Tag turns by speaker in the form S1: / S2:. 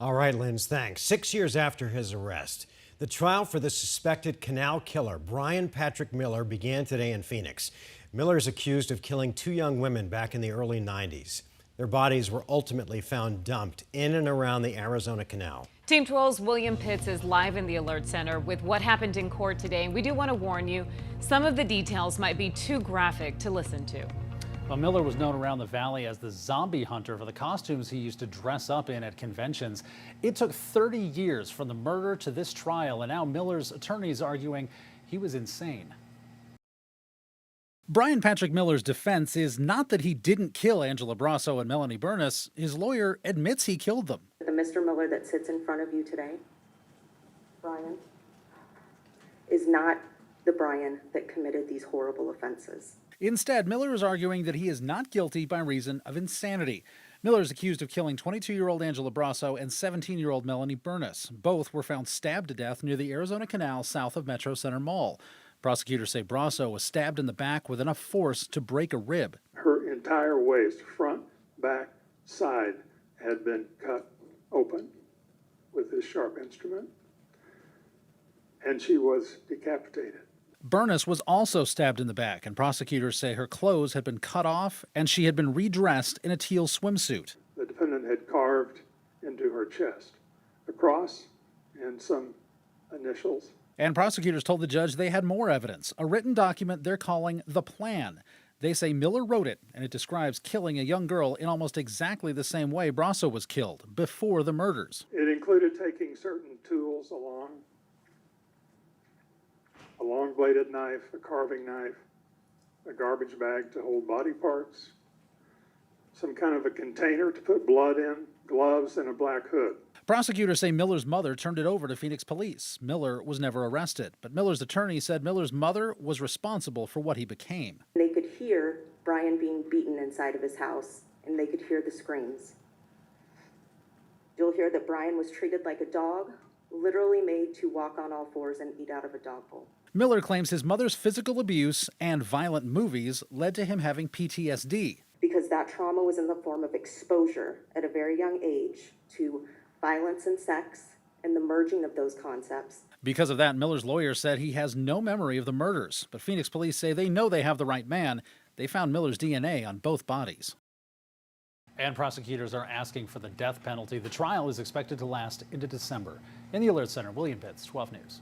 S1: All right, Linz, thanks. 6 years after his arrest, the trial for the suspected canal killer, Bryan Patrick Miller, began today in Phoenix. Miller is accused of killing two young women back in the early 90s. Their bodies were ultimately found dumped in and around the Arizona Canal.
S2: Team 12's William Pitts is live in the Alert Center with what happened in court today. We do want to warn you, some of the details might be too graphic to listen to.
S3: Well, Miller was known around the valley as the zombie hunter for the costumes he used to dress up in at conventions. It took 30 years from the murder to this trial, and now Miller's attorneys arguing he was insane. Bryan Patrick Miller's defense is not that he didn't kill Angela Brasso and Melanie Burness. His lawyer admits he killed them.
S4: The Mr. Miller that sits in front of you today, Bryan, is not the Bryan that committed these horrible offenses.
S3: Instead, Miller is arguing that he is not guilty by reason of insanity. Miller is accused of killing 22-year-old Angela Brasso and 17-year-old Melanie Burness. Both were found stabbed to death near the Arizona Canal south of Metro Center Mall. Prosecutors say Brasso was stabbed in the back with enough force to break a rib.
S5: Her entire waist, front, back, side, had been cut open with this sharp instrument, and she was decapitated.
S3: Burness was also stabbed in the back, and prosecutors say her clothes had been cut off and she had been redressed in a teal swimsuit.
S5: The defendant had carved into her chest a cross and some initials.
S3: And prosecutors told the judge they had more evidence, a written document they're calling the plan. They say Miller wrote it, and it describes killing a young girl in almost exactly the same way Brasso was killed, before the murders.
S5: It included taking certain tools along, a long-bladed knife, a carving knife, a garbage bag to hold body parts, some kind of a container to put blood in, gloves, and a black hood.
S3: Prosecutors say Miller's mother turned it over to Phoenix police. Miller was never arrested, but Miller's attorney said Miller's mother was responsible for what he became.
S4: They could hear Bryan being beaten inside of his house, and they could hear the screams. You'll hear that Bryan was treated like a dog, literally made to walk on all fours and eat out of a dog bowl.
S3: Miller claims his mother's physical abuse and violent movies led to him having PTSD.
S4: Because that trauma was in the form of exposure at a very young age to violence and sex and the merging of those concepts.
S3: Because of that, Miller's lawyer said he has no memory of the murders, but Phoenix police say they know they have the right man. They found Miller's DNA on both bodies. And prosecutors are asking for the death penalty. The trial is expected to last into December. In the Alert Center, William Pitts, 12 News.